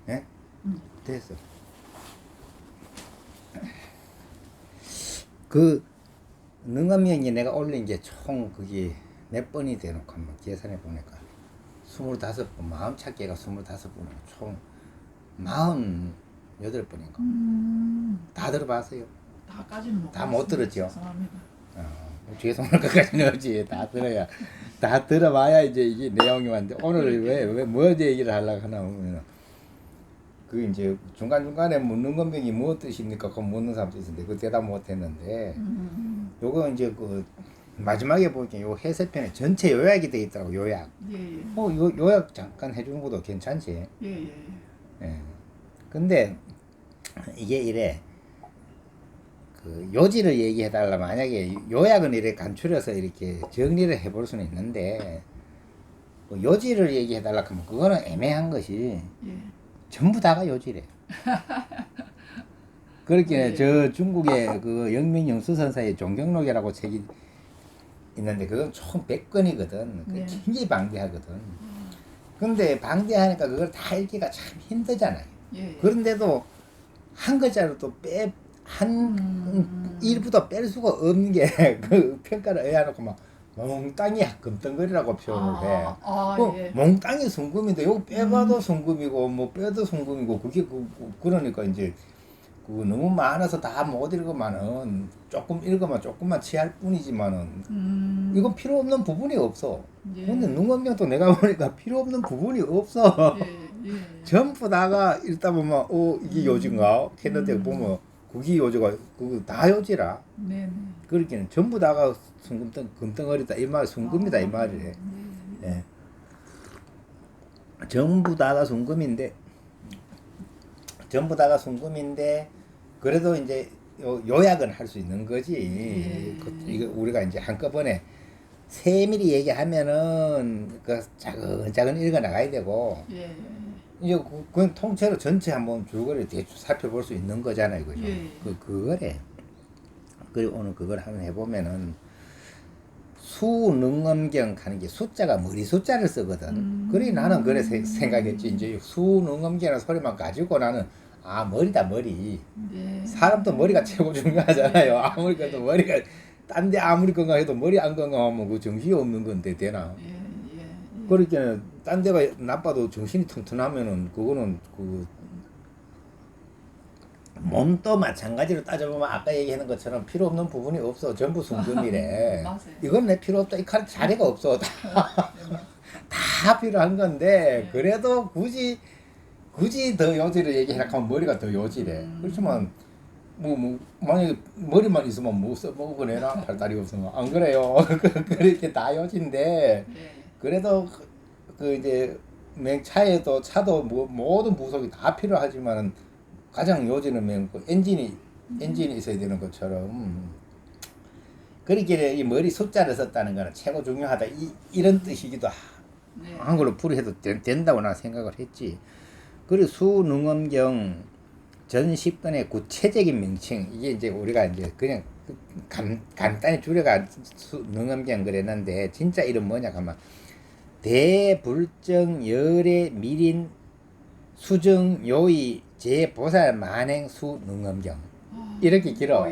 예? 됐어. 그 능엄명이 내가 올린 게 총 그게 몇 번이 되놓고 한번 계산해 보니까 25번, 마음 찾기가 25번이고 총 48번인가. 다 들어봤어요? 다까지는 못 다 못 봤습니다. 들었죠? 죄송합니다. 죄송할 것까지는 없지. 다 들어야, 다 들어봐야 이제 이게 내용이 왔는데, 오늘 뭐 얘기를 하려고 하나 하면, 그 이제 중간중간에 묻는 건병이 무엇 뜻입니까? 그거 묻는 사람도 있는데, 그 대답 못 했는데, 요거 이제 그, 마지막에 보니까 요 해설편에 전체 요약이 돼 있더라고, 요약. 예, 예. 요 요약 잠깐 해주는 것도 괜찮지. 예, 예. 예. 근데, 이게 이래. 그 요지를 얘기해달라 만약에 요약은 이렇게 간추려서 이렇게 정리를 해볼 수는 있는데 뭐 요지를 얘기해달라 하면 그거는 애매한 것이 예. 전부 다가 요지래. 그렇게 예. 저 중국의 그 영민영 수선사의 종경록이라고 책이 있는데 그건 총 100권이거든. 네. 굉장히 방대하거든. 근데 방대하니까 그걸 다 읽기가 참 힘들잖아요. 예. 그런데도 한 글자로 또 일부도 뺄 수가 없는 게 그 평가를 의해놓고 막 몽땅이 금덩거리라고 표현을 해. 예. 몽땅이 순금인데 요거 빼봐도 순금이고 뭐 빼도 순금이고 그게 그러니까 이제 그 너무 많아서 다 못 읽으면은 조금 읽으면 조금만 취할 뿐이지만은 이건 필요 없는 부분이 없어. 예. 근데 능엄명도 내가 보니까 필요 없는 부분이 없어. 예. 예. 전부 다가 읽다 보면 이게 요지인가 했는데 보면 그게 요지가 그거 다 요지라. 네, 네. 그렇기는 전부 다가 금덩어리다 이 말 순금이다 이 말이래. 예. 전부 다가 순금인데 그래도 이제 요약은 할 수 있는 거지. 이거 우리가 이제 한꺼번에 세밀히 얘기하면은 그 차근차근 읽어 나가야 되고. 예. 이제 그건 통째로 전체 한번 줄거리 대충 살펴볼 수 있는 거잖아요, 그죠? 예. 그거래. 그리고 오늘 그걸 한번 해보면은 수능엄경 하는 게 숫자가 머리 숫자를 쓰거든. 그래 나는 그래 생각했지. 이제 수능엄경이라는 소리만 가지고 나는 머리다 머리. 예. 사람도 머리가 최고 중요하잖아요. 아무리 그래도 머리가 딴 데 아무리 건강해도 머리 안 건강하면 그 정신이 없는 건데 되나? 예. 그러니까 딴 데가 나빠도 정신이 튼튼하면은 그거는 그 몸도 마찬가지로 따져보면 아까 얘기하는 것처럼 필요 없는 부분이 없어. 전부 순금이래. 맞아요. 이건 내 필요 없다. 이 칼 자리가 없어. 다 필요한 건데 그래도 굳이 더 요지를 얘기하려고 하면 머리가 더 요지래. 그렇지만 뭐 만약에 머리만 있으면 뭐 써먹어내나 팔다리 없으면 안 그래요. 그렇게 다 요지인데 예. 그래도 그 이제 차에도 차도 뭐 모든 부속이 다 필요하지만은 가장 요지는 그 엔진이 있어야 되는 것처럼 그렇게 이 머리 숫자를 썼다는 거는 최고 중요하다 이런 뜻이기도 네. 한글로 풀이해도 된다고 나 생각을 했지. 그리고 수능엄경 전 10권의 구체적인 명칭 이게 이제 우리가 이제 그냥 간단히 줄여가 수능엄경 그랬는데 진짜 이름 뭐냐 하면 대불정 열애 미린 수정 요의 제보살 만행 수능엄경 이렇게 길어.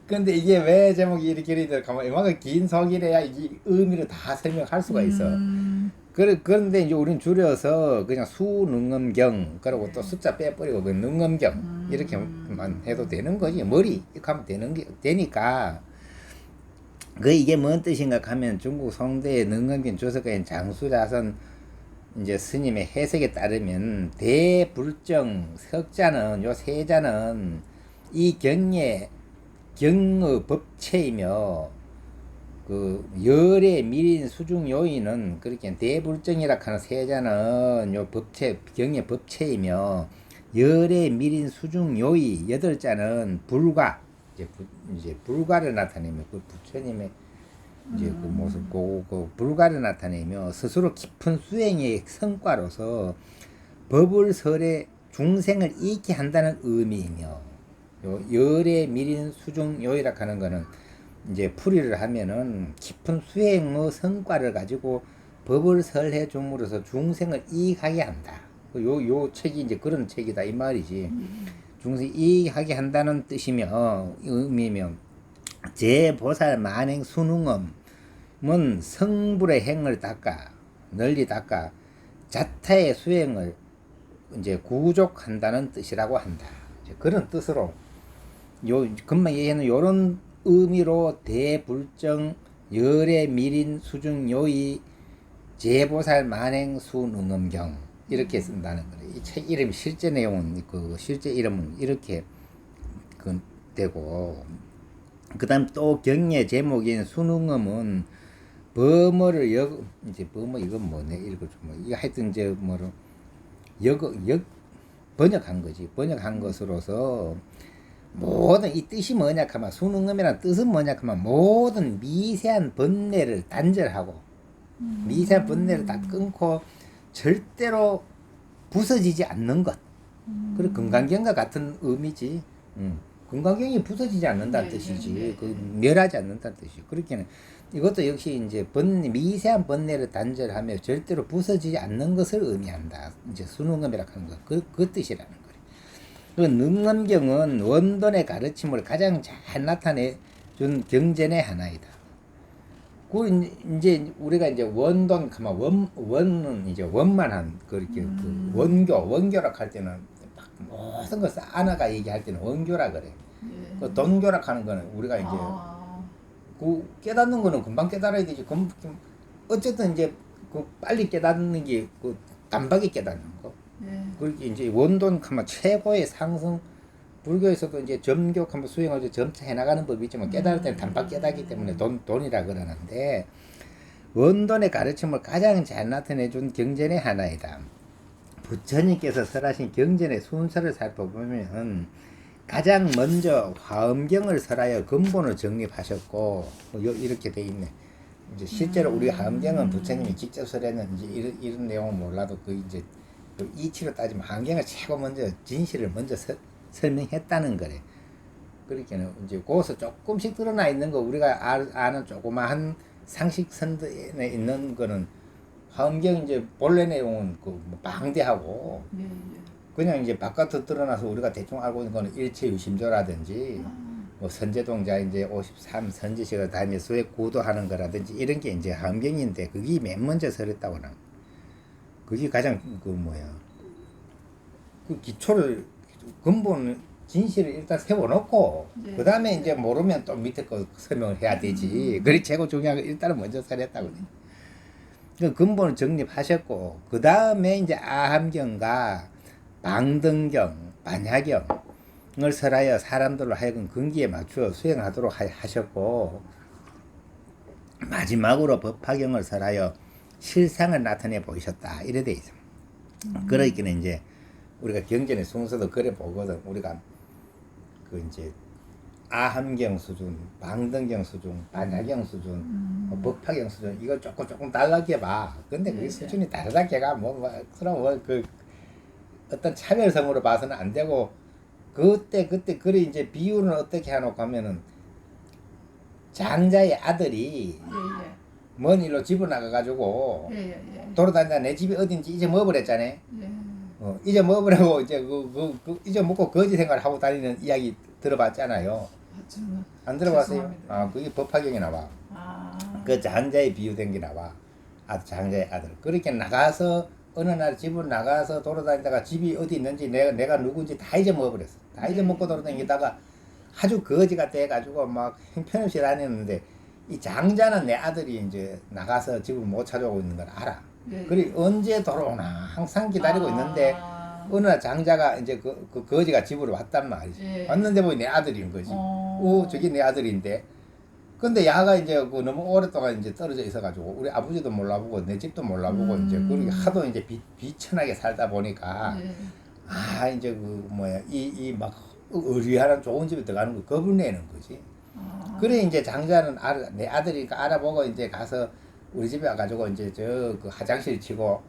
근데 이게 왜 제목이 이렇게 길어? 가만 이만큼 긴 속이래야 이 의미를 다 설명할 수가 있어. 그런데 이제 우리는 줄여서 그냥 수능엄경 그리고 또 숫자 빼버리고 그 능엄경 이렇게만 해도 되는 거지. 머리 이렇게 하면 되니까. 이게 뭔 뜻인가 하면 중국 송대의 능엄경 조서가인 장수자선 이제 스님의 해석에 따르면 대불정 석자는 요 세자는 이 경의 법체이며 그 열의 미린 수중 요인은 그렇게 대불정이라 하는 세자는 요 법체 경의 법체이며 열의 미린 수중 요의 8자는 불과 이제 불과를 나타내며 그 부처님의 이제 그 모습 그 불과를 나타내며 스스로 깊은 수행의 성과로서 법을 설에 중생을 잃게 한다는 의미이며 요 열의 미린 수중 요이라 하는 거는 이제 풀이를 하면은 깊은 수행의 성과를 가지고 법을 설해 줌으로써 중생을 이익하게 한다. 요 책이 이제 그런 책이다 이 말이지. 중생 이익하게 한다는 뜻이며 의미면 제보살 만행 순응엄은 성불의 행을 닦아 널리 닦아 자타의 수행을 이제 구족한다는 뜻이라고 한다. 이제 그런 뜻으로 요 금방 얘기하는 요런 의미로 대불정 열의 밀인 수중 요의 제보살 만행 순응엄경 이렇게 쓴다는 거예요. 이 책 이름 실제 내용은 그 실제 이름은 이렇게 그 되고 그다음 또 경의 제목인 순응엄은 범어를 이제 범어 이건 뭐네 읽어줘 뭐 이거 하여튼 이제 뭐로 번역한 거지. 번역한 것으로서 모든 이 뜻이 뭐냐 하면 순응엄이라는 뜻은 뭐냐 하면 모든 미세한 번뇌를 단절하고 미세한 번뇌를 다 끊고 절대로 부서지지 않는 것. 그리고 금강경과 같은 의미지. 금강경이 부서지지 않는다는 뜻이지. 그 멸하지 않는다는 뜻이지. 그렇게는 이것도 역시 이제 미세한 번뇌를 단절하며 절대로 부서지지 않는 것을 의미한다. 이제 순응엄이라고 하는 거. 그 뜻이라는 거예요. 그 능엄경은 원돈의 가르침을 가장 잘 나타내 준 경전의 하나이다. 그 이제 우리가 이제 원돈 그만 원은 이제 원만한 그렇게 그 원교라고 할 때는 모든 것을 안아가 얘기할 때는 원교라 그래. 예. 그 돈교라고 하는 거는 우리가 이제 그 깨닫는 거는 금방 깨달아야 되지. 어쨌든 이제 그 빨리 깨닫는 게 그 단박에 깨닫는 거. 예. 그렇게 이제 원돈 하면 최고의 상승. 불교에서도 이제 점교 한번 수행을 점차 해나가는 법이 있지만 깨달을 때는 단박 깨닫기 때문에 돈이라 그러는데 원돈의 가르침을 가장 잘 나타내준 경전의 하나이다. 부처님께서 설하신 경전의 순서를 살펴보면 가장 먼저 화엄경을 설하여 근본을 정립하셨고 이렇게 돼 있네. 이제 실제로 우리 화엄경은 부처님이 직접 설했는지 이런 내용은 몰라도 그 이제 그 이치로 따지면 화엄경을 최고 먼저 진실을 먼저 설명했다는 거래. 그렇게는 이제 거기서 조금씩 드러나 있는 거 우리가 아는 조그마한 상식선에 있는 거는 화엄경 이제 본래 내용은 그 뭐 방대하고 예. 그냥 이제 바깥으로 드러나서 우리가 대충 알고 있는 거는 일체유심조라든지 뭐 선제동자 이제 53 선제식을 다니며 수액 구도하는 거라든지 이런 게 이제 화엄경인데 그게 맨 먼저 설했다고 나. 그게 가장 그 뭐야 그 기초를 근본 진실을 일단 세워놓고 네. 그 다음에 이제 모르면 또 밑에 거 설명을 해야 되지. 그게 최고 중요한 거 일단은 먼저 설했다고 그래. 그 근본을 정립하셨고 그 다음에 이제 아함경과 방등경, 반야경을 설하여 사람들로 하여금 근기에 맞추어 수행하도록 하셨고 마지막으로 법화경을 설하여 실상을 나타내 보이셨다. 이래 돼 있어. 그러니까 이제 우리가 경전의 순서도 그래 보거든. 우리가 그 이제 아함경 수준, 방등경 수준, 반야경 수준, 법화경 수준 이걸 조금 달라게 봐. 근데 그 수준이 다르다 걔가 서로 그 어떤 차별성으로 봐서는 안 되고 그때 그래 이제 비유는 어떻게 해놓고 하면은 장자의 아들이 예. 먼 일로 집을 나가가지고 예. 돌아다니다 내 집이 어딘지 이제 먹어버렸잖아. 예. 이제 먹으라고 이제 이제 먹고 거지 생활 하고 다니는 이야기 들어봤잖아요. 안 들어봤어요? 죄송합니다. 아 그게 법화경에 나와. 그 장자에 비유된 게 나와. 장자의 아들. 그렇게 나가서 어느 날 집을 나가서 돌아다니다가 집이 어디 있는지 내가 누군지 다 잊어먹어버렸어. 다 잊어먹고 돌아다니다가 아주 거지가 돼가지고 막 형편없이 다녔는데 이 장자는 내 아들이 이제 나가서 집을 못 찾아오고 있는 걸 알아. 그리 언제 돌아오나 항상 기다리고 있는데 어느 날 장자가 이제 그 거지가 집으로 왔단 말이지. 왔는데 뭐 내 아들인 거지. 저기 내 아들인데. 근데 야가 이제 그 너무 오랫동안 이제 떨어져 있어가지고 우리 아버지도 몰라보고 내 집도 몰라보고 이제 그렇게 하도 이제 비천하게 살다 보니까 이제 그 뭐야 이 막 의리하는 좋은 집에 들어가는 거 겁을 내는 거지. 그래 이제 장자는 내 아들이니까 알아보고 이제 가서 우리 집에 와가지고 이제 저 그 화장실 치고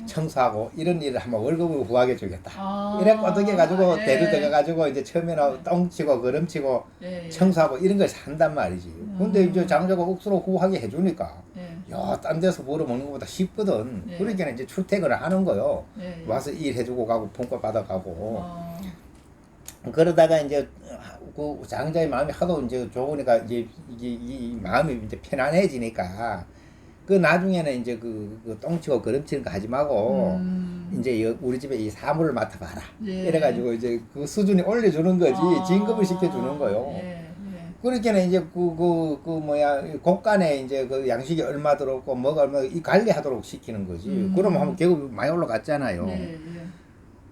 청소하고 이런 일을 한번 월급을 후하게 주겠다. 이래 꼬드겨가지고 대를 들어가가지고 이제 처음에는 똥 치고 거름 치고 청소하고 이런 걸 산단 말이지. 근데 이제 장자가 억수로 후하게 해주니까 딴 데서 벌어먹는 것보다 쉽거든. 네. 그러니까 이제 출퇴근을 하는 거요. 네. 와서 일해주고 가고 품과 받아가고. 어. 그러다가 이제 그 장자의 마음이 하도 이제 좋으니까 이제 이게 이 마음이 이제 편안해지니까 그 나중에는 이제 그 똥치고 거름치는 거 하지 말고 이제 우리 집에 이 사물을 맡아봐라. 예. 이래가지고 이제 그 수준이 올려주는 거지. 진급을 시켜주는 거요. 예. 예. 그렇게는 이제 그 뭐야 곳간에 이제 그 양식이 얼마 들어오고 뭐가 얼마 이 관리하도록 시키는 거지. 그러면 하면 결국 많이 올라갔잖아요. 예. 예.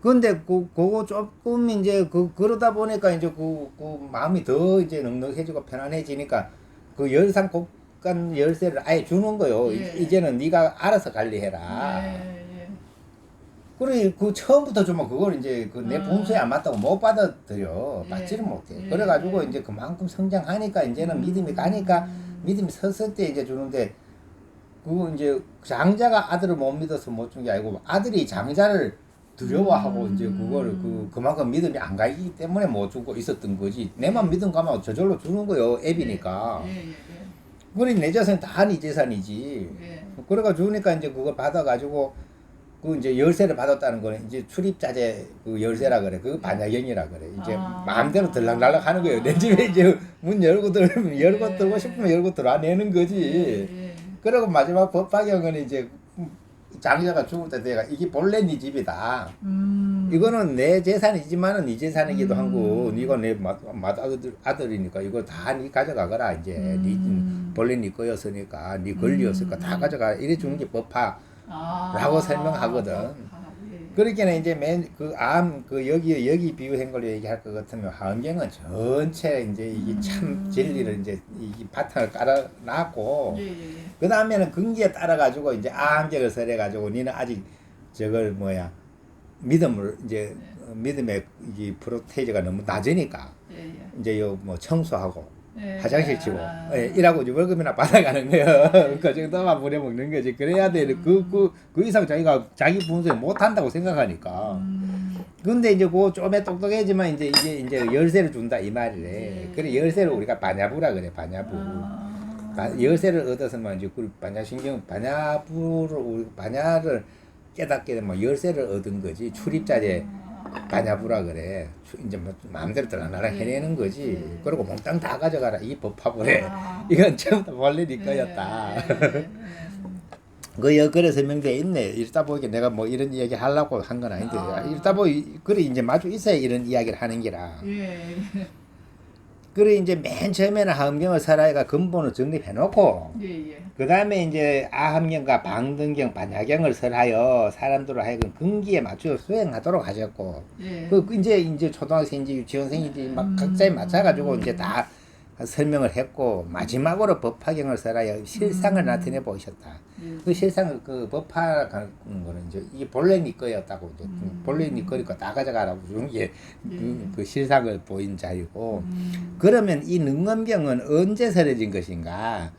근데 그거 조금 이제 그러다 보니까 이제 그 마음이 더 이제 넉넉해지고 편안해지니까 그 열상 곡간 열쇠를 아예 주는 거요. 예. 이제는 네가 알아서 관리해라. 예. 그래 그 처음부터 주면 그걸 이제 그 내 분수에 안 맞다고 못 받아들여 예. 받지를 못해. 예. 그래가지고 이제 그만큼 성장하니까 이제는 믿음이 가니까 믿음이 섰을 때 이제 주는데 그거 이제 장자가 아들을 못 믿어서 못 준 게 아니고 아들이 장자를 두려워하고 이제 그거를 그만큼 믿음이 안 가기 때문에 못 주고 있었던 거지. 내만 믿음 가면 저절로 주는 거요. 앱이니까. 예. 그래 내 재산 다 네 재산이지. 예. 그래가 주니까 이제 그걸 받아가지고 그 이제 열쇠를 받았다는 거는 이제 출입자재 그 열쇠라 그래. 그 반야경이라 그래. 이제 마음대로 들락날락 하는 거예요. 내 집에 이제 문 열고 들면 열고 들고 싶으면 열고 들어내는 거지. 예. 그리고 마지막 법화경은 이제 장자가 죽을 때 내가 이게 본래 네 집이다. 이거는 내 재산이지만은 네 재산이기도 하고 네가 내 아들이니까 이거 다 네 가져가거라 이제 네 본래 네 거였으니까 네 권리였으니까 다 가져가 이래 주는 게 법화라고 설명하거든. 예. 그렇게는 이제 그 여기 비유한 걸로 얘기할 것 같으면 하은경은 전체 이제 이게 참 진리를 이제 이 바탕을 깔아놨고 예. 그 다음에는 근기에 따라 가지고 이제 아함격을 설해 가지고 니는 아직 저걸 뭐야 믿음을 이제 믿음의 이 프로테이지가 너무 낮으니까 예. 이제 요 뭐 청소하고 예. 화장실 치고 아. 이라고 이제 월급이나 받아가는 거예요. 그 정도만 부려먹는 거지. 그래야 돼. 그 이상 자기가 자기 분수에 못 한다고 생각하니까. 근데 이제 그 좀에 똑똑해지만 이제 열쇠를 준다 이 말이래. 그래 열쇠를 우리가 반야부라 그래. 반야부. 열쇠를 얻었으면 이제 그 반야신경 반야를 깨닫게 되면 열쇠를 얻은 거지. 출입자재 반야부라 그래. 이제 뭐 마음대로 들어나라 해내는 거지. 그리고 몽땅 다 가져가라 이 법화부래. 이건 전부 다 원래 네 거였다. 그래 설명되어 있네. 이러다 보니까 내가 뭐 이런 이야기 하려고 한 건 아닌데 이러다 보니 그래 이제 마주 있어야 이런 이야기를 하는 기라. 예. 그래 이제 맨 처음에는 하음경을 설하여가 근본을 정립해놓고 예. 그 다음에 이제 아함경과 방등경, 반야경을 설하여 사람들을 하여금 근기에 맞춰 수행하도록 하셨고 예. 그 이제 초등학생인지 유치원생인지 막 각자에 맞춰가지고 이제 다 설명을 했고 마지막으로 법화경을 설하여 실상을 나타내 보셨다. 그 실상을 그 법화라는 거는 이제 이게 본래 네 거였다고 이제 본래 네 거니까 다 가져가라고 주는 게 그 실상을 보인 자리고 그러면 이 능엄경은 언제 설해진 것인가?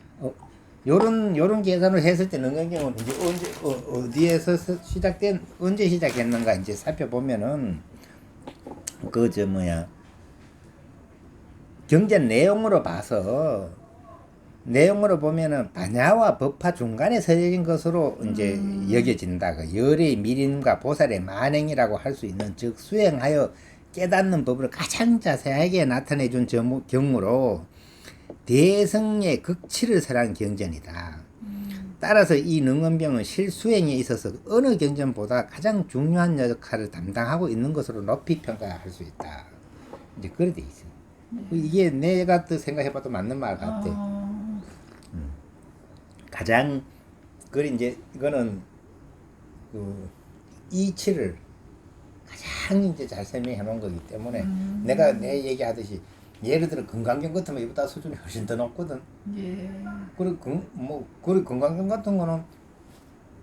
요런 계산을 했을 때 능엄경은 이제 어디에서 언제 시작했는가 이제 살펴보면은 그 경전 내용으로 봐서 내용으로 보면은 반야와 법화 중간에 설해진 것으로 이제 여겨진다. 그 열의 미림과 보살의 만행이라고 할 수 있는 즉 수행하여 깨닫는 법을 가장 자세하게 나타내 준 경우로 대성의 극치를 설한 경전이다. 따라서 이 능엄경은 실수행에 있어서 어느 경전보다 가장 중요한 역할을 담당하고 있는 것으로 높이 평가할 수 있다. 이제 그래 돼 있어. 이게 내가 또 생각해봐도 맞는 말 같아. 가장 그래 이제 이거는 그 이치를 가장 이제 잘 설명해 놓은 거기 때문에 내가 내 얘기하듯이 예를 들어 건강경 같으면 이보다 수준이 훨씬 더 높거든. 예. 그리고 건강경 같은 거는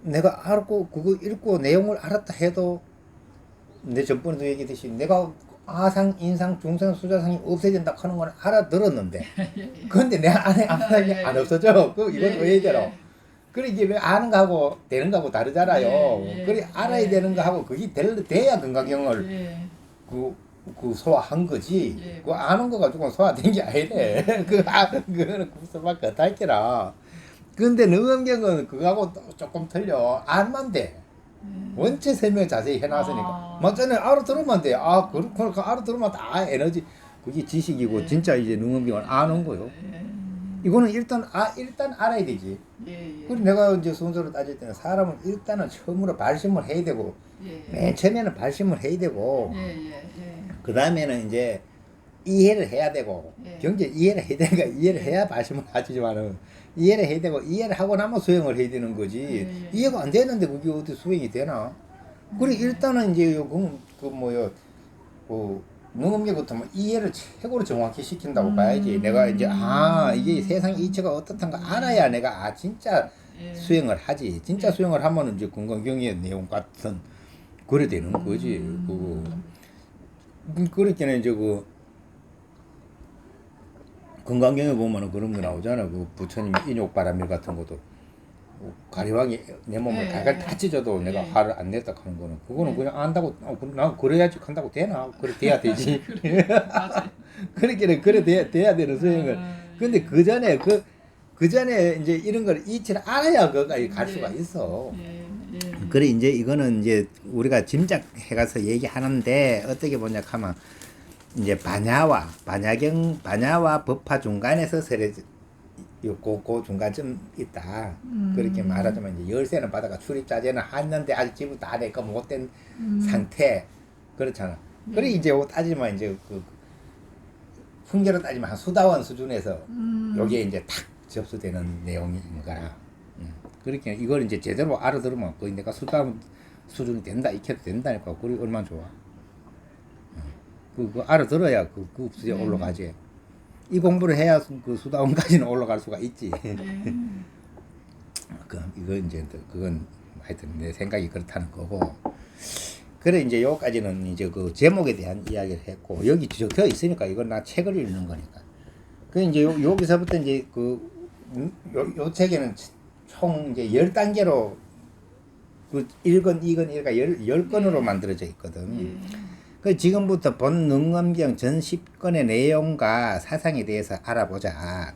내가 알고 그거 읽고 내용을 알았다 해도 내 전번에도 얘기했듯이 내가 아상, 인상, 중상, 수자상이 없어진다 하는 건 알아들었는데 근데 내 안에 아무런 게 안 없어져. 이건 의외대로. 그래 이게 왜 아는 거하고 되는 거하고 다르잖아요. 그래 알아야 되는 거하고 그게 돼야 건강경을 그 소화한 거지. 그 아는 거 가지고 소화된 게 아니래. 그거는 국소밖에 안 할게라. 근데 능엄경은 그거하고 또 조금 틀려. 안만 돼. 원체 설명 자세히 해놨으니까. 막 전에 알아들으면 돼. 아, 그렇구나. 알아들으면 다 에너지. 그게 지식이고, 예. 진짜 이제 능엄경을 아는 거요. 예. 이거는 일단 알아야 되지. 예. 그리고 내가 이제 순서로 따질 때는 사람은 일단은 처음으로 발심을 해야 되고, 예. 맨 처음에는 발심을 해야 되고, 예. 그 다음에는 이제 이해를 해야 되고, 예. 경제 이해를 해야 되니까 이해를 해야 발심을 하지만은, 이해를 해야 되고, 이해를 하고 나면 수행을 해야 되는 거지. 예. 이해가 안 되는데 그게 어디 수행이 되나? 그리고 일단은 이제 능엄계부터 뭐 이해를 최고로 정확히 시킨다고 봐야지. 내가 이제 이게 세상 이치가 어떻단가 알아야 내가 진짜 예. 수행을 하지. 진짜 수행을 하면은 이제 건강경의 내용 같은 그래 되는 거지. 그렇게는 이제 건강경에 보면은 그런 거 나오잖아. 그 부처님 인욕바람일 같은 것도 가리왕이 내 몸을 예, 갈갈 예. 다 찢어도 내가 예. 화를 안 냈다 하는 거는 그거는 예. 그냥 안다고 난 그래야지 한다고 되나? 그래 돼야 되지. 맞아요. 그렇게는 그래 돼야 되는 수행을. 근데 그 전에 그 전에 이제 이런 걸 이치를 알아야 거기까지 갈 수가 있어. 예. 그래 이제 이거는 이제 우리가 짐작해가서 얘기하는데 어떻게 보냐 하면 이제 반야와 법화 중간에서 그 중간쯤 있다. 그렇게 말하자면 이제 열쇠는 받아가 출입자재는 했는데 아직 집을 다 내가 못된 상태 그렇잖아. 그래 이제 따지면 이제 풍계로 따지면 한 수다원 수준에서 요게 이제 탁 접수되는 내용인 거라. 그렇게 이걸 이제 제대로 알아들으면 거의 내가 수다원 수준이 된다 익혀도 된다니까. 그리 얼마나 좋아. 그거 알아들어야 그 수에 올라가지. 이 공부를 해야 그 수다원까지는 올라갈 수가 있지. 이거 이제 그건 하여튼 내 생각이 그렇다는 거고. 그래 이제 요까지는 이제 그 제목에 대한 이야기를 했고 여기 적혀 있으니까 이건 나 책을 읽는 거니까. 그 이제 여기서부터 이제 요 책에는 총 이제 10단계로 그 1권, 2권, 10건으로 만들어져 있거든. 그 지금부터 본 능엄경 전 10권의 내용과 사상에 대해서 알아보자.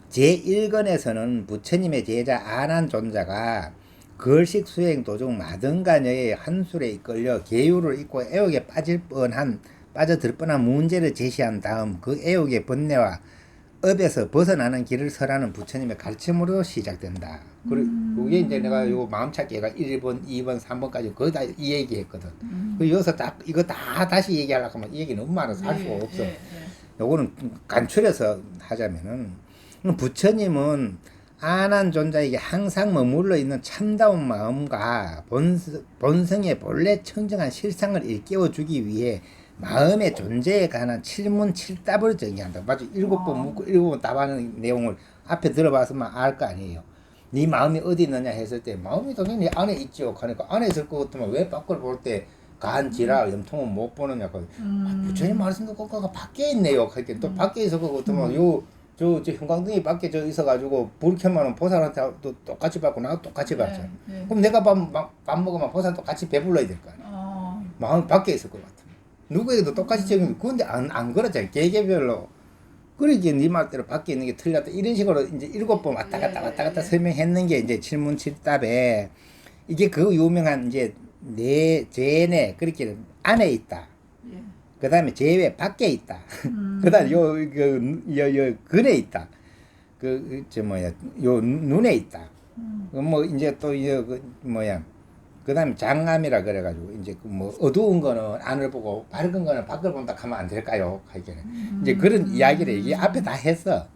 제1권에서는 부처님의 제자 아난존자가 걸식 수행 도중 마등가녀의 한술에 이끌려 계율을 잊고 애욕에 빠져들 뻔한 문제를 제시한 다음 그 애욕의 번뇌와 업에서 벗어나는 길을 설하는 부처님의 가르침으로 시작된다. 그게 이제 내가 요 마음찾기가 1번, 2번, 3번까지 거의 다 이 얘기했거든. 그리고 여기서 이거 다 다시 얘기하려고 하면 이 얘기 너무 많아서 할 수가 없어. 요거는 간추려서 하자면은 부처님은 아난존자에게 항상 머물러 있는 참다운 마음과 본성의 본래 청정한 실상을 일깨워주기 위해 마음의 존재에 관한 칠문칠답을 정의한다. 맞아. 7번 묻고 7번 답하는 내용을 앞에 들어봐서만 알 거 아니에요. 네 마음이 어디 있느냐 했을 때 마음이 당연히 안에 있죠. 그러니까 안에 있을 것 같으면 왜 밖을 볼 때 간지라 염통은 못 보느냐. 부처님 말씀 듣고 그가 밖에 있네요. 그렇게 또 밖에 있을 것 같으면 저 형광등이 밖에 있어가지고 불 켜면 보살한테도 똑같이 받고 나도 똑같이 받죠. 그럼 내가 밥 먹으면 보살 똑같이 배불러야 될 거 아니야. 마음이 밖에 있을 것 같아. 누구에게도 똑같이 적용이 그런데 안 그렇잖아. 개개별로. 그러기에 네 말대로 밖에 있는 게 틀렸다. 이런 식으로 이제 7번 왔다 갔다 설명했는 게 이제 칠문칠답에 이게 그 유명한 이제 제내 그렇게 안에 있다. 그 다음에 제외 밖에 있다. 그 다음에 요 근에 있다. 요 눈에 있다. 뭐 이제 또 그 다음에 장암이라 그래가지고 이제 어두운 거는 안을 보고 밝은 거는 밖을 본다 하면 안 될까요? 이제 그런 이야기를 이게 앞에 다 했어.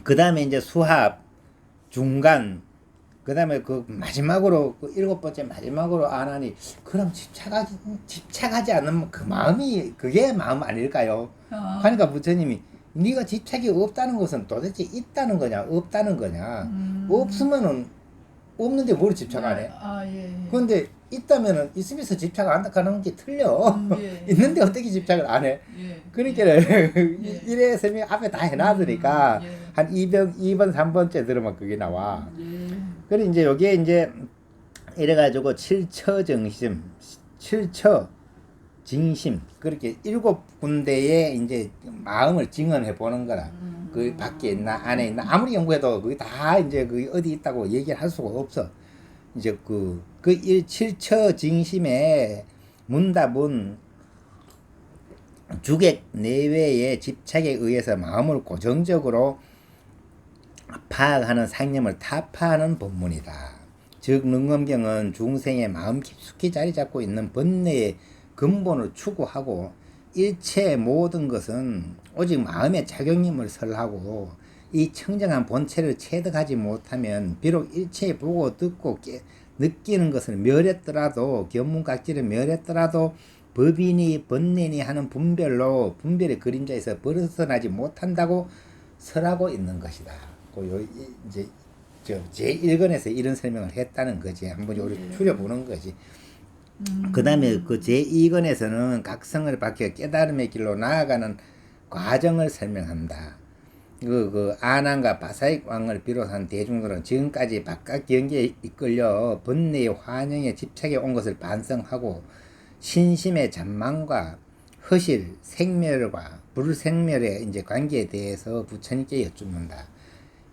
그 다음에 이제 수합, 중간, 그 다음에 마지막으로 7번째 마지막으로 아나니 그럼 집착하지 않으면 그 마음이 그게 마음 아닐까요? 그러니까 부처님이 네가 집착이 없다는 것은 도대체 있다는 거냐 없다는 거냐 없으면은 없는데 뭘 집착 안 해? 그런데 있다면은 있으면서 집착 안 하는 게 틀려. 있는데 어떻게 집착을 안 해? 그러니까 이래 설명 앞에 다 해놨으니까 한 2번 3번째 들으면 그게 나와. 그래 이제 요게 이제 이래가지고 7처 정심 7처 징심 그렇게 7군데의 이제 마음을 증언해 보는 거라. 그 밖에 있나 안에 있나 아무리 연구해도 그게 다 이제 그 어디 있다고 얘기를 할 수가 없어. 이제 그 7처 징심의 문답은 주객 내외의 집착에 의해서 마음을 고정적으로 파악하는 상념을 타파하는 법문이다. 즉 능엄경은 중생의 마음 깊숙이 자리 잡고 있는 번뇌의 근본을 추구하고 일체 모든 것은 오직 마음의 작용임을 설하고 이 청정한 본체를 체득하지 못하면 비록 일체에 보고 듣고 느끼는 것을 멸했더라도 견문각지를 멸했더라도 법이니 번뇌니 하는 분별의 그림자에서 벗어나지 못한다고 설하고 있는 것이다. 이제 제1권에서 이런 설명을 했다는 거지. 한번 우리 추려보는 거지. 그 다음에 그 제2권에서는 각성을 밝혀 깨달음의 길로 나아가는 과정을 설명한다. 그 아난과 바사익 왕을 비롯한 대중들은 지금까지 바깥 경계에 이끌려 번뇌의 환영에 집착해 온 것을 반성하고 신심의 잔망과 허실, 생멸과 불생멸의 이제 관계에 대해서 부처님께 여쭙는다.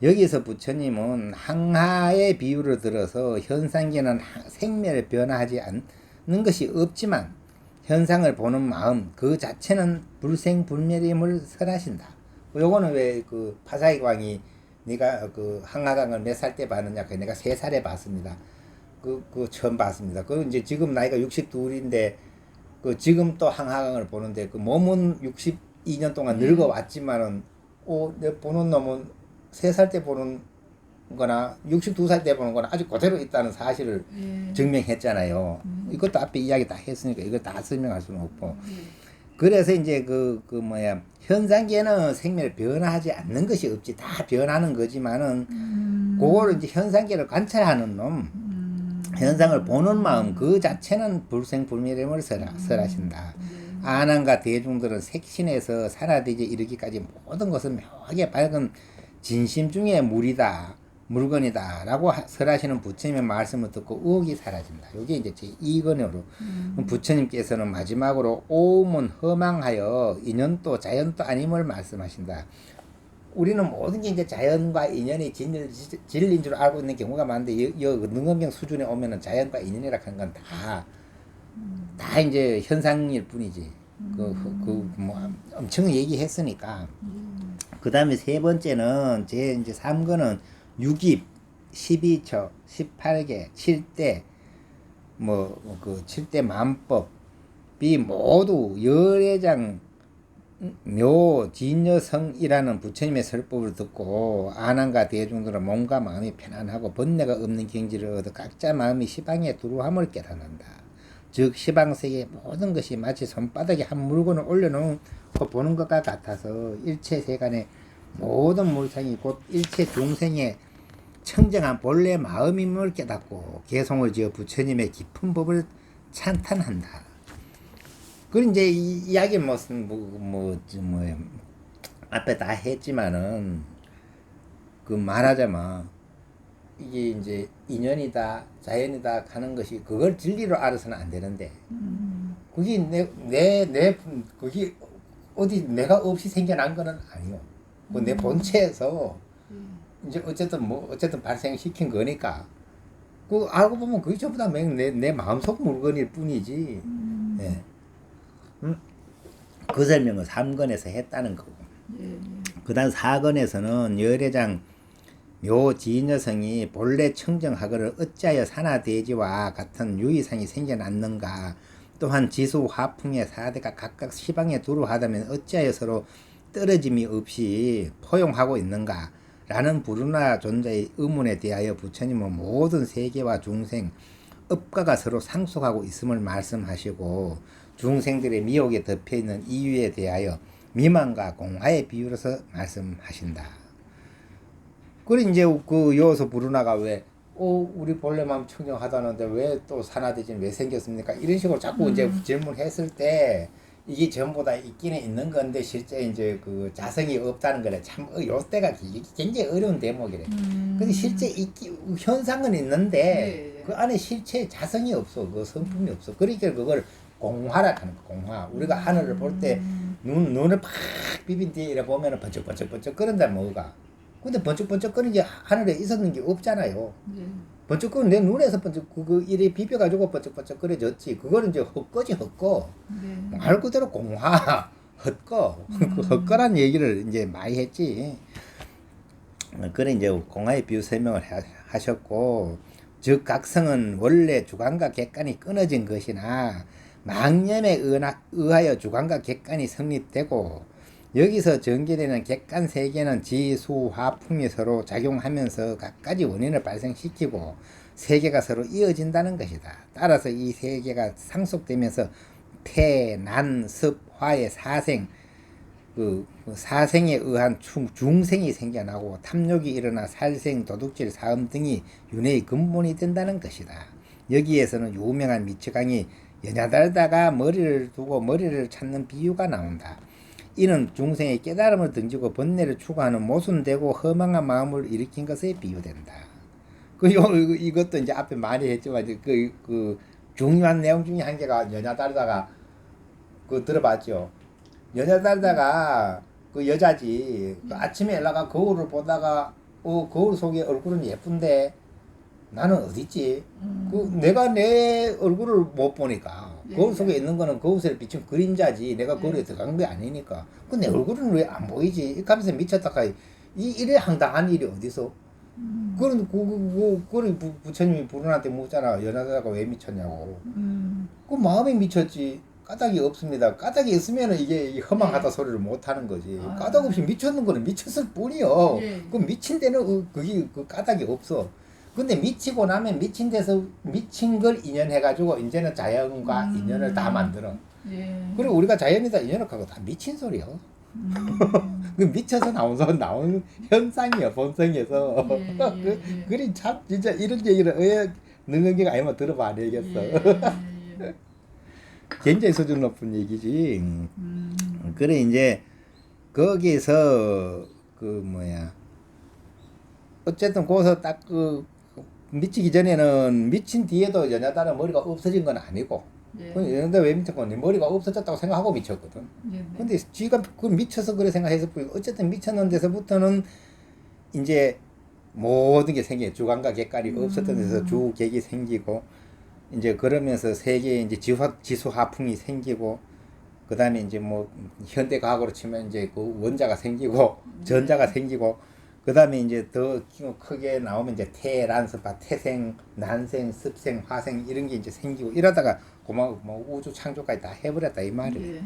여기서 부처님은 항하의 비유를 들어서 현상계는 생멸에 변화하지 않는 것이 없지만 현상을 보는 마음 그 자체는 불생불멸임을 설하신다. 요거는 왜 그 파사익 왕이 네가 그 항하강을 몇 살 때 봤느냐? 내가 3살에 봤습니다. 그 처음 봤습니다. 그 이제 지금 나이가 62인데 그 지금 또 항하강을 보는데 그 몸은 62년 동안 늙어 왔지만은 내 보는 놈은 3살 때 보는 거나 62살 때 보는 거나 아주 그대로 있다는 사실을 증명했잖아요. 이것도 앞에 이야기 다 했으니까 이걸 다 설명할 수는 없고. 그래서 이제 현상계는 생멸 변화하지 않는 것이 없지. 다 변하는 거지만은 그거를 이제 현상계를 관찰하는 놈, 현상을 보는 마음 그 자체는 불생불멸임을 설하신다. 아난과 대중들은 색신에서 산화되지 이르기까지 모든 것은 묘하게 밝은 진심 중의 물건이다 라고 설하시는 부처님의 말씀을 듣고 의혹이 사라진다. 이게 이제 제2권으로 부처님께서는 마지막으로 오음은 허망하여 인연도 자연도 아님을 말씀하신다. 우리는 모든 게 이제 자연과 인연이 진리인 줄 알고 있는 경우가 많은데 능엄경 수준에 오면은 자연과 인연이라 하는 건 다 이제 현상일 뿐이지. 엄청 얘기했으니까. 그 다음에 세 번째는 이제 3권은 6입, 12처, 18개, 7대, 그 7대 만법이 모두 열애장 묘 진여성이라는 부처님의 설법을 듣고 아난과 대중들은 몸과 마음이 편안하고 번뇌가 없는 경지를 얻어 각자 마음이 시방에 두루함을 깨닫는다. 즉 시방세계의 모든 것이 마치 손바닥에 한 물건을 올려놓은 거 보는 것과 같아서 일체 세간의 모든 물상이 곧 일체 중생의 청정한 본래 마음임을 깨닫고 개송을 지어 부처님의 깊은 법을 찬탄한다. 그리고 이제 이야기 앞에 다 했지만은 그 말하자면 이게 이제 인연이다 자연이다 하는 것이 그걸 진리로 알아서는 안 되는데 그게 그게 어디 내가 없이 생겨난 거는 아니요. 그 내 본체에서 이제 어쨌든 발생시킨 거니까 그 알고 보면 그게 전부 다 내 마음속 물건일 뿐이지. 네. 그 설명을 3권에서 했다는 거고. 그 다음 4권에서는 열애장 묘지녀성이 본래 청정하거를 어찌하여 산화대지와 같은 유의상이 생겨났는가. 또한 지수 화풍의 사대가 각각 시방에 두루하다면 어찌하여 서로 떨어짐이 없이 포용하고 있는가. 라는 불운하 존재의 의문에 대하여 부처님은 모든 세계와 중생, 업가가 서로 상속하고 있음을 말씀하시고 중생들의 미혹에 덮여있는 이유에 대하여 미망과 공하의 비유로서 말씀하신다. 그리고 이제 여기서 불운하가 왜 우리 본래 마음 청정하다는데 왜 또 산화대지는 왜 생겼습니까? 이런 식으로 자꾸 이제 질문했을 때 이게 전부 다 있기는 있는 건데 실제 이제 그 자성이 없다는 거래. 참 요때가 굉장히 어려운 대목이래. 근데 실제 현상은 있는데 그 안에 실체의 자성이 없어. 그 성품이 없어. 그러니까 그걸 공화라 하는 거. 공화. 우리가 하늘을 볼 때 눈을 팍 비빈 뒤에 이래 보면은 번쩍번쩍번쩍 끓는다 뭐가. 근데 번쩍번쩍 끓는 게 하늘에 있었는 게 없잖아요. 네. 번쩍 끓는 내 눈에서 번쩍 그거 이래 비벼가지고 번쩍번쩍 끓여졌지. 그거는 이제 헛거지 헛거. 네. 말 그대로 공화 헛거. 그 헛거란 얘기를 이제 많이 했지. 그래 이제 공화의 비유 설명을 하셨고, 즉 각성은 원래 주관과 객관이 끊어진 것이나 망념에 의하여 주관과 객관이 성립되고, 여기서 전개되는 객관 세계는 지수화풍이 서로 작용하면서 각가지 원인을 발생시키고 세계가 서로 이어진다는 것이다. 따라서 이 세계가 상속되면서 태, 난, 습, 화의 사생, 그 사생에 의한 중생이 생겨나고 탐욕이 일어나 살생, 도둑질, 사음 등이 윤회의 근본이 된다는 것이다. 여기에서는 유명한 미치광이 연야달다가 머리를 두고 머리를 찾는 비유가 나온다. 이는 중생의 깨달음을 등지고 번뇌를 추구하는 모순되고 허망한 마음을 일으킨 것에 비유된다. 이것도 이제 앞에 많이 했지만 그 중요한 내용 중에 한 개가 연야달다가 그 들어봤죠. 연야달다가 그 여자지. 그 아침에 엘라가 거울을 보다가 거울 속에 얼굴은 예쁜데 나는 어딨지? 내가 내 얼굴을 못 보니까 거울 속에 있는 거는 거울에 비친 그림자지 내가 거울에 들어간 게 아니니까 그 내 얼굴은 왜 안 보이지? 이렇게 하면서 미쳤다가 이래 황당한 일이 어디서? 그런 부처님이 불운한테 묻잖아. 연하다가 왜 미쳤냐고. 그 마음이 미쳤지. 까닭이 없습니다. 까닭이 있으면 이게 허망하다 소리를 못 하는 거지. 까닭 없이 미쳤는 거는 미쳤을 뿐이요. 그 미친 데는 그게 그 까닭이 없어. 근데 미치고 나면 미친 데서 미친 걸 인연해가지고 이제는 자연과 인연을 다 만들어. 그리고 우리가 자연이다 인연을 하고 다 미친 소리요. 그 미쳐서 나온 현상이야 본성에서. 그리 참 진짜 이런 얘기를 능은기가 아니면 들어봐 안 되겠어. 굉장히 수준 높은 얘기지. 그래 이제 거기서 어쨌든 거기서 딱 미치기 전에는 미친 뒤에도 연야다는 머리가 없어진 건 아니고, 연야다 왜 미쳤거든? 머리가 없어졌다고 생각하고 미쳤거든. 근데 지가 그 미쳐서 그래 생각했을 뿐이고, 어쨌든 미쳤는 데서부터는 이제 모든 게 생겨. 주관과 객관이 없었던 데서 주객이 생기고, 이제 그러면서 세계에 이제 지수화풍이 생기고, 그 다음에 이제 뭐 현대 과학으로 치면 이제 그 원자가 생기고 전자가 생기고, 그 다음에 이제 더 크게 나오면 이제 태란스파, 태생, 난생, 습생, 화생 이런 게 이제 생기고 이러다가 뭐 우주 창조까지 다 해버렸다 이 말이에요.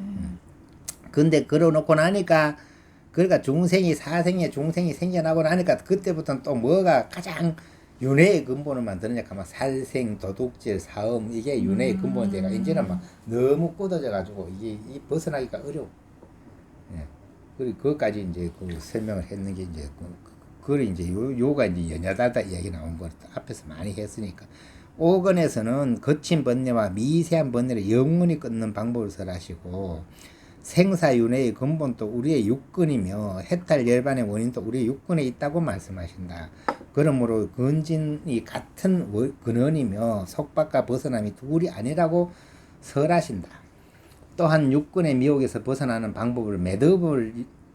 근데 그러놓고 나니까 그러니까 중생이 생겨나고 나니까 그때부터는 또 뭐가 가장 윤회의 근본을 만드느냐 하면 살생, 도둑질, 사음 이게 윤회의 근본이 돼가 이제는 막 너무 굳어져 가지고 이게 벗어나기가 어려워. 예. 그리고 그것까지 이제 그 설명을 했는 게 이제 그걸 이제 요가 이제 연야다다 이야기 나온 거 앞에서 많이 했으니까. 5권에서는 거친 번뇌와 미세한 번뇌를 영원히 끊는 방법을 설하시고, 생사윤회의 근본도 우리의 육근이며 해탈 열반의 원인도 우리의 육근에 있다고 말씀하신다. 그러므로 근진이 같은 근원이며 속박과 벗어남이 둘이 아니라고 설하신다. 또한 육근의 미혹에서 벗어나는 방법을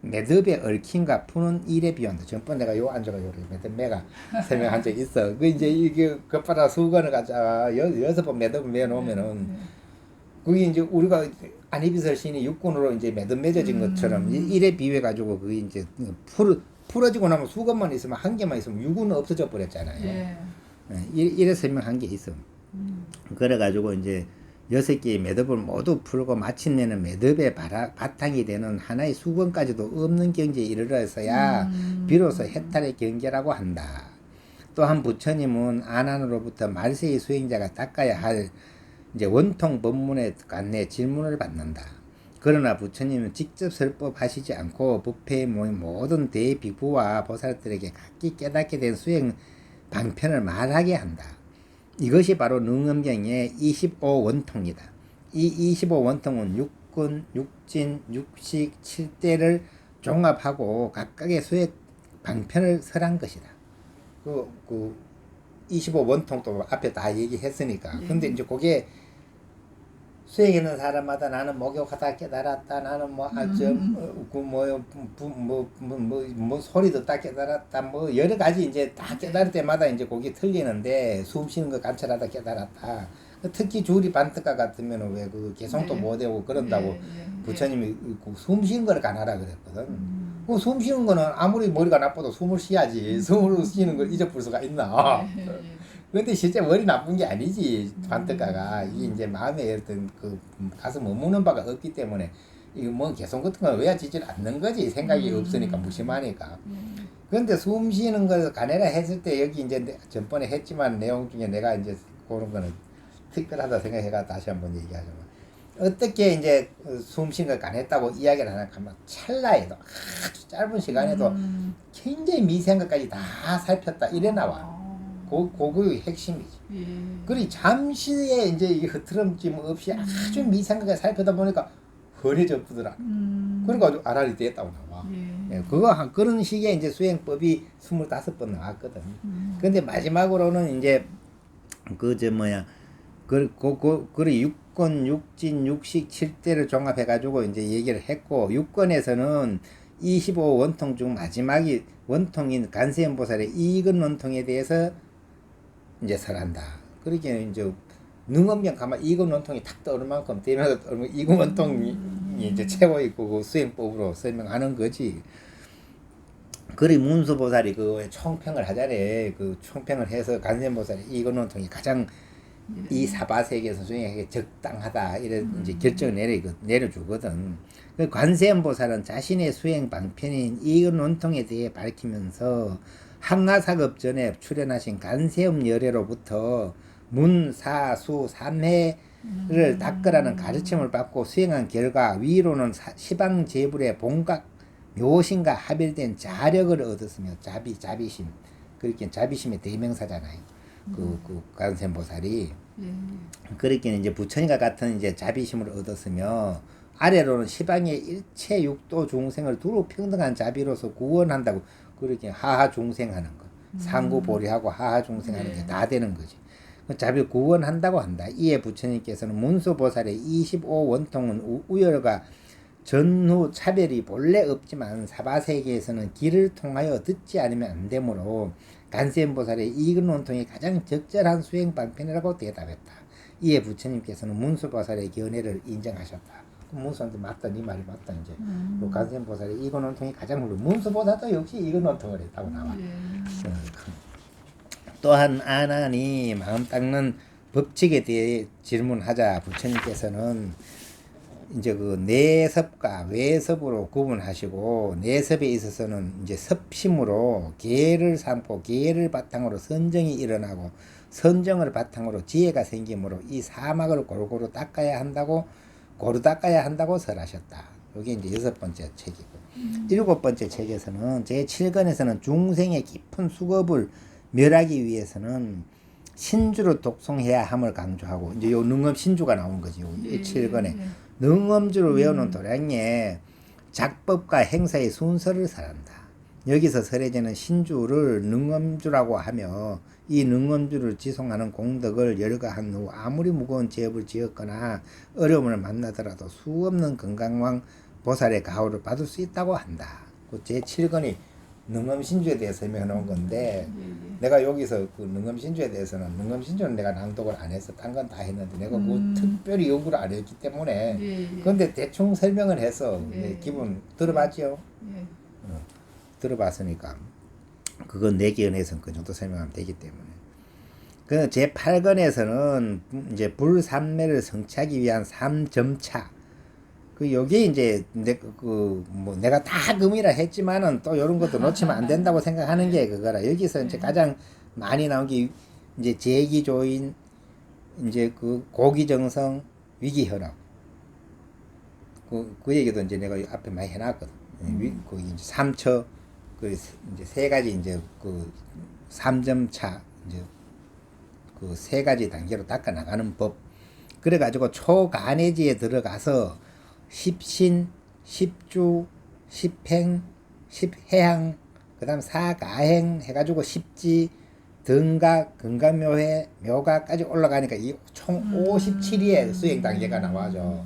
매듭에 얽힘과 푸는 일에 비유한다. 전번 내가 요 앉아가지고 매듭매가 설명한 적이 있어. 그 이제 이게 겉바라 수건을 갖다가 6번 매듭을 매놓으면은 그게 이제 우리가 안희비설 시인이 육군으로 이제 매듭 맺어진 것처럼 일에 비유해 가지고 그게 이제 풀어지고 나면 수건만 있으면 한 개만 있으면 육은 없어져 버렸잖아요. 이래 설명한 게 있어. 그래 가지고 이제 6개의 매듭을 모두 풀고 마침내는 매듭의 바탕이 되는 하나의 수건까지도 없는 경지에 이르러서야 비로소 해탈의 경계라고 한다. 또한 부처님은 아난으로부터 말세의 수행자가 닦아야 할 이제 원통 법문에 관해 질문을 받는다. 그러나 부처님은 직접 설법하시지 않고 부패에 모인 모든 대비부와 보살들에게 각기 깨닫게 된 수행 방편을 말하게 한다. 이것이 바로 능엄경의 25원통이다. 이 25원통은 육군, 육진, 육식, 7대를 종합하고 각각의 수행 방편을 설한 것이다. 25 원통도 앞에 다 얘기했으니까. 예. 근데 이제 그게 수행하는 사람마다 나는 목욕하다 깨달았다. 나는 뭐 뭐 소리 듣다 깨달았다. 뭐 여러 가지 이제 다 깨달을 때마다 이제 그게 틀리는데 숨 쉬는 거 관찰하다 깨달았다. 특히 주리 반특가 같으면 왜 그 개성도 네. 못 외우고 그런다고 예, 예, 부처님이 그숨 쉬는 걸 가나라 그랬거든. 그 숨 쉬는 거는 아무리 머리가 나빠도 숨을 쉬어야지. 숨을 쉬는 걸 잊어볼 수가 있나? 예, 예. 근데 실제 머리 나쁜 게 아니지. 반특가가 이게 이제 마음에 어떤 그 가서 머무는 바가 없기 때문에 이거 뭐 개성 같은 건 외워지질 않는 거지. 생각이 없으니까 무심하니까. 근데 숨 쉬는 걸 가내라 했을 때 여기 이제 전번에 했지만 내용 중에 내가 이제 그런 거는 특별하다 생각해가 다시 한번 얘기하자면 어떻게 이제 숨 쉬는 걸 가냈다고 이야기를 하나 하면 찰나에도 아주 짧은 시간에도 굉장히 미세한 것까지 다 살폈다 이래 나와. 그거의 핵심이지. 예. 그리 잠시에 이제 이 흐트럼짐 없이 아주 미세한 것까지 살펴다 보니까 훤해져 보더라. 그러니까 아주 알알이 됐다고 나와. 예, 그런 식의 이제 수행법이 25번 나왔거든. 근데 마지막으로는 이제 그리 육권, 육진, 육식, 7대를 종합해가지고 이제 얘기를 했고, 육권에서는 25 원통 중 마지막이 원통인 간세음보살의 이근 원통에 대해서 이제 설한다. 그러게 이제 능엄경 가만 이근 원통이 탁 떠오를 만큼 되면서 이근 원통이 이제 채워 있고 그 수행법으로 설명하는 거지. 그리 문수보살이 그 총평을 하잖아요. 그 총평을 해서 간세음보살의 이근 원통이 가장 이 사바세계에서 수행하기 적당하다 이런 이제 결정을 내려주거든. 그 관세음보살은 자신의 수행 방편인 이근 원통에 대해 밝히면서 한가사급 전에 출연하신 간세음 열애로부터 문사수 삼해를 닦으라는 가르침을 받고 수행한 결과 위로는 시방제불의 본각 묘신과 합일된 자력을 얻었으며 자비심 그렇게 자비심의 대명사잖아요. 그 관세음보살이 그렇게 이제 부처님과 같은 이제 자비심을 얻었으며 아래로는 시방의 일체 육도 중생을 두루 평등한 자비로서 구원한다고 그렇게 하하 중생하는 거 상구 보리하고 하하 중생하는 게 다 되는 거지. 자비 구원한다고 한다. 이에 부처님께서는 문수보살의 25 원통은 우열과 전후 차별이 본래 없지만 사바세계에서는 길을 통하여 듣지 않으면 안 되므로 간세음보살의 이근 원통이 가장 적절한 수행 방편이라고 대답했다. 이에 부처님께서는 문수보살의 견해를 인정하셨다. 문수한테 맞다, 네 말이 맞다 이제. 간세음보살의 이근 원통이 가장 훌륭. 문수보살도 역시 이근 원통을 했다고 나와. 또한 아난이 마음 닦는 법칙에 대해 질문하자 부처님께서는 이제 그 내섭과 외섭으로 구분하시고 내섭에 있어서는 이제 섭심으로 계를 삼고 계를 바탕으로 선정이 일어나고 선정을 바탕으로 지혜가 생기므로 이 사막을 고루 닦아야 한다고 설하셨다. 이게 이제 6번째 책이고 7번째 책에서는 제7권에서는 중생의 깊은 수급을 멸하기 위해서는 신주로 독송해야 함을 강조하고 이제 요 능엄 신주가 나온 거지. 요 7권에 능엄주를 외우는 도량에 작법과 행사의 순서를 설한다. 여기서 설해지는 신주를 능엄주라고 하며 이 능엄주를 지송하는 공덕을 열거한 후 아무리 무거운 죄업을 지었거나 어려움을 만나더라도 수없는 건강왕 보살의 가호를 받을 수 있다고 한다. 그 제7권이 능엄신주에 대해서 설명해 놓은 건데 내가 여기서 그 능엄신주에 대해서는 능엄신주는 내가 낭독을 안 해서 딴 건 다 했는데 내가 그 특별히 연구를 안 했기 때문에 그런데 대충 설명을 해서 기분 들어봤죠? 들어봤으니까 그건 내 기원에서는 그 정도 설명하면 되기 때문에 그 제8권에서는 이제 불삼매를 성취하기 위한 3점차 그 여기 이제 내가 다 금이라 했지만은 또 이런 것도 놓치면 안 된다고 생각하는 게 그거라. 여기서 이제 가장 많이 나온 게 이제 제기조인 이제 그 고기정성 위기혈압 그 얘기도 이제 내가 앞에 많이 해놨거든. 그 이제 3처 그 이제 세 가지 이제 그 3점차 이제 그 세 가지 단계로 닦아 나가는 법. 그래가지고 초간해지에 들어가서 십신, 십주, 십행, 십해양, 그 다음 사가행 해가지고 십지 등가, 근간묘회, 묘가까지 올라가니까 이 총 57위의 수행 단계가 나와죠.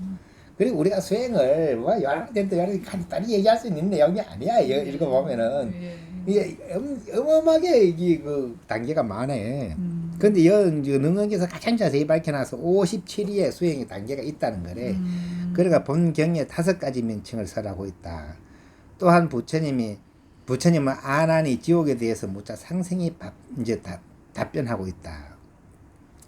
그리고 우리가 수행을 뭐 열한텐트 간단히 얘기할 수 있는 내용이 아니야. 이거 보면은 예. 이게 어마어마하게 이게 그 단계가 많아. 근데 능언에서 가장 자세히 밝혀놔서 57위의 수행의 단계가 있다는 거래. 그러니까 본 경에 5가지 명칭을 설하고 있다. 또한 부처님은 아난이 지옥에 대해서 묻자 상생히 이제 답변하고 있다.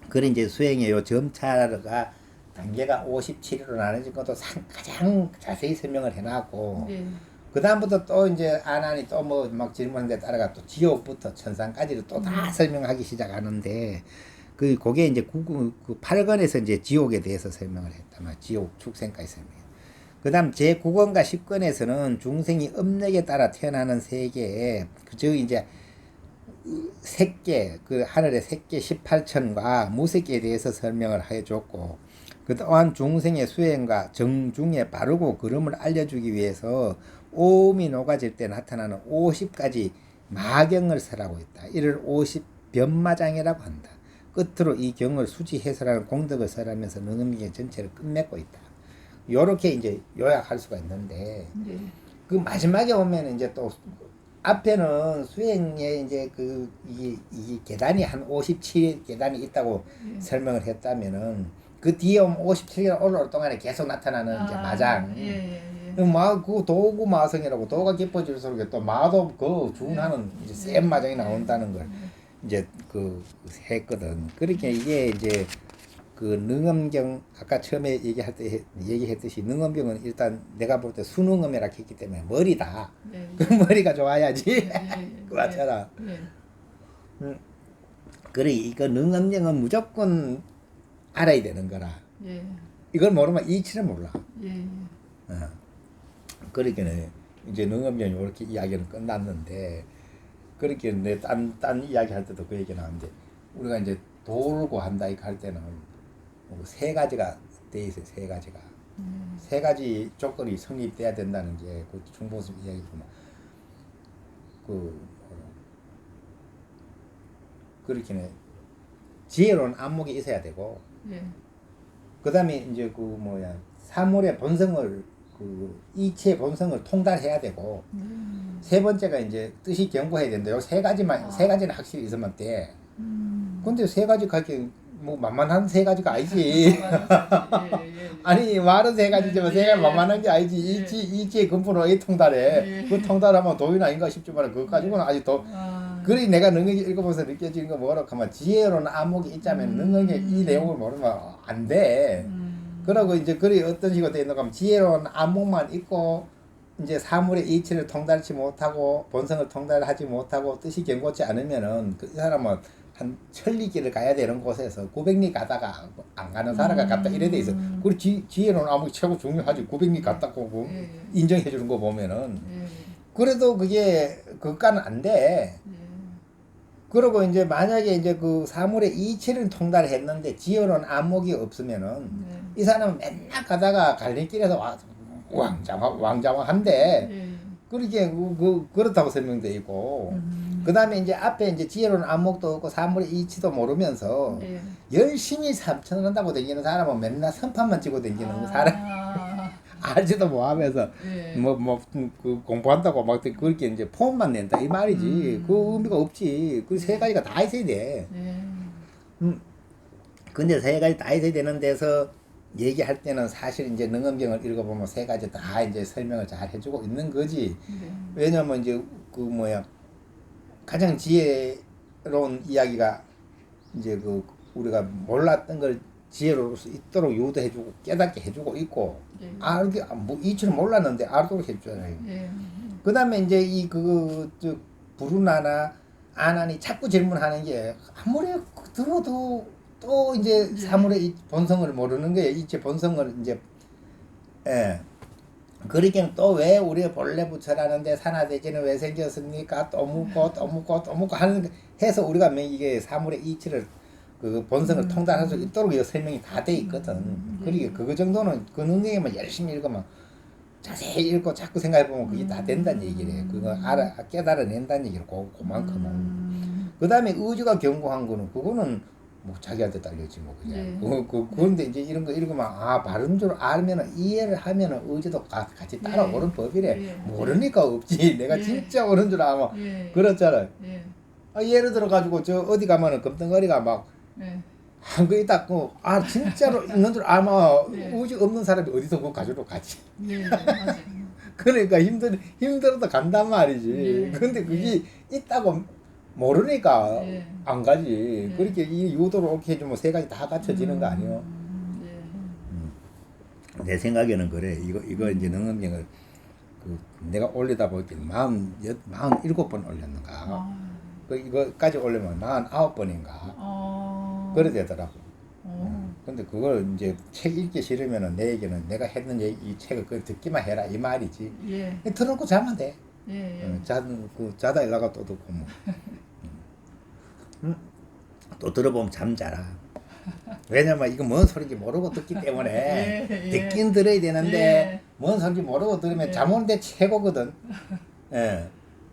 그래 이제 수행의 요 점차가 단계가 57위로 나눠진 것도 가장 자세히 설명을 해놨고, 예. 그 다음부터 또 이제 아난이 또 뭐 막 질문에 따라가 또 지옥부터 천상까지를 또 다 설명하기 시작하는데, 그게 이제 그 8권에서 이제 지옥에 대해서 설명을 했다. 지옥 축생까지 설명해. 그 다음 제9권과 10권에서는 중생이 업력에 따라 태어나는 세계에, 즉 이제 색계, 그 하늘의 색계 18천과 무색계에 대해서 설명을 해줬고, 그 또한 중생의 수행과 정중의 바르고 그름을 알려주기 위해서 오음이 녹아질 때 나타나는 50가지 마경을 설하고 있다. 이를 50변마장이라고 한다. 끝으로 이 경을 수지 해설하는 공덕을 설하면서 능엄경 전체를 끝맺고 있다. 요렇게 이제 요약할 수가 있는데, 예. 그 마지막에 오면 이제 또 앞에는 수행에 이제 이 계단이 한 57계단이 있다고 설명을 했다면은, 그 뒤에 오면 57계단 올라올 동안에 계속 나타나는 이제 마장. 예. 그 도구 마성이라고, 도가 깊어질수록 또 마도 그 중하는 이제 센 마장이 나온다는 걸 이제 했거든. 그렇게 이게 이제 능엄경, 아까 처음에 얘기했듯이 능엄경은 일단 내가 볼 때 수능엄이라 했기 때문에 머리다. 예. 그 머리가 좋아야지. 그 예. 맞잖아. 예. 그래, 이거 능엄경은 무조건 알아야 되는 거라. 예. 이걸 모르면 이치를 몰라. 예. 그렇게는 이제 능엄경이 이렇게 이야기는 끝났는데, 그렇게 내 딴 이야기 할 때도 그 얘기 나왔는데, 우리가 이제 돌고 한다 이렇게 할 때는 세 가지가 돼 있어요. 세 가지가. 세 가지 조건이 성립돼야 된다는 게 그 중보스 이야기구만. 그렇게는 지혜로운 안목이 있어야 되고, 예. 그 다음에 이제 사물의 본성을 이치의 본성을 통달해야 되고, 세 번째가 이제 뜻이 견고해야 된다. 요 세 가지는 확실히 있으면 돼. 근데 세 가지 가게 뭐 만만한 세 가지가 아니지. 아니 말은 세 가지지만 세 가지 만만한 게 아니지. 이치의 근본으로 어디 통달해. 그 통달하면 도인 아닌가 싶지만 그거 가지고는 아직 더. 그래 내가 능력이 읽어보면서 느껴지는 거 뭐라고 하면 지혜로운 안목이 있자면 능력이 이 내용을 모르면 안 돼. 그러고 이제 어떤 식으로 돼 있는가 하면 지혜로운 안목만 있고 이제 사물의 이치를 통달치 못하고 본성을 통달하지 못하고 뜻이 견고치 않으면은 그 사람은 한 천리길을 가야 되는 곳에서 900리 가다가 안 가는 사람가 갔다 이래 돼 있어. 그리고 지혜로운 안목이 최고 중요하지. 900리 갔다 오고 인정해 주는 거 보면은. 그래도 그게 그까는 안 돼. 그러고 이제 만약에 이제 그 사물의 이치를 통달했는데 지혜로운 안목이 없으면은 이 사람은 맨날 가다가 갈림길에서 왕자왕한데 그렇게 그렇다고 설명돼 있고, 그 다음에 이제 앞에 이제 지혜로운 안목도 없고 사물의 이치도 모르면서 열심히 삼천한다고 다니는 사람은 맨날 선판만 찍고 다니는 사람. 알지도 못하면서 공부한다고 막 그렇게 이제 폼만 낸다 이 말이지. 그 의미가 없지. 그 세 가지가 다 있어야 돼. 근데 세 가지 다 있어야 되는 데서 얘기할 때는 사실 이제 능엄경을 읽어보면 세 가지 다 이제 설명을 잘 해주고 있는 거지. 왜냐면 이제 가장 지혜로운 이야기가 이제 우리가 몰랐던 걸 지혜로울 수 있도록 유도해주고 깨닫게 해주고 있고, 이치를 몰랐는데 알도록 해주잖아요. 그 다음에 이제 부르나나 아난이 자꾸 질문하는 게 아무리 들어도 또 이제 사물의 본성을 모르는 거예요. 이치 본성을 이제, 그러기엔 또 왜 우리의 본래 부처라는데 산하대지는 왜 생겼습니까? 또 묻고 하는 해서 우리가 이게 사물의 이치를 그 본성을 통달할 수 있도록 설명이 다 돼 있거든. 그러니까 그거 정도는 그 능력에만 열심히 읽으면 자세히 읽고 자꾸 생각해 보면 그게 다 된다는 얘기래. 그거 깨달아낸다는 얘기를 그만큼은. 그 다음에 의지가 견고한 거는 그거는 뭐 자기한테 딸렸지 뭐 그냥. 네. 그런데 이제 이런 거 읽으면 아 바른 줄 알면은 이해를 하면은 의지도 같이 따라오는 법이래. 예. 모르니까 없지. 내가 예. 진짜 옳은 줄 알면 예. 그렇잖아. 예. 아, 예를 들어 가지고 저 어디 가면은 금덩어리가 막 예. 한 거 있다 아 진짜로 있는 줄 알면 네. 의지 없는 사람이 어디서 그거 가지러 가지. 예. 맞아요. 그러니까 힘들어도 간단 말이지. 네. 근데 그게 있다고 모르니까 네. 안 가지. 네. 그렇게 이 유도를 오게 해주면 세 가지 다 갖춰지는 거 아니에요? 예. 내 생각에는 그래. 이거 이제 능엄경을 내가 올리다 보니까 47번 올렸는가. 아. 이거까지 올리면 49번인가. 그래 되더라고. 근데 그걸 이제 책 읽기 싫으면은 내에게는 내가 했는 이 책을 그걸 듣기만 해라 이 말이지. 예. 틀어놓고 자면 돼. 예. 자다 일어나가 또 듣고 뭐. 또 들어보면 잠자라. 왜냐면 이거 뭔 소리인지 모르고 듣기 때문에 예. 듣긴 들어야 되는데 예. 뭔 소리인지 모르고 들으면 예. 잠 오는데 최고거든. 예.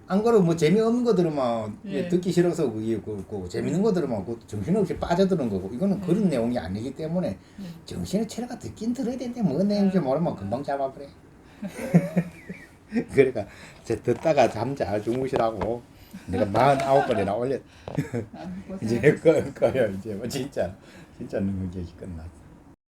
안 그러면 뭐 재미없는 거 들으면 예. 듣기 싫어서 그게 그렇고 재밌는 거 들으면 그 정신없이 빠져드는 거고 이거는 예. 그런 내용이 아니기 때문에 예. 정신을 차려가 듣긴 들어야 되는데 뭔 내용인지 모르면 금방 잡아버려. 그러니까 듣다가 잠 잘 주무시라고 내가 49번이나 올렸. 아, 이제 꺼요 이제 뭐 진짜 능력이 끝났어.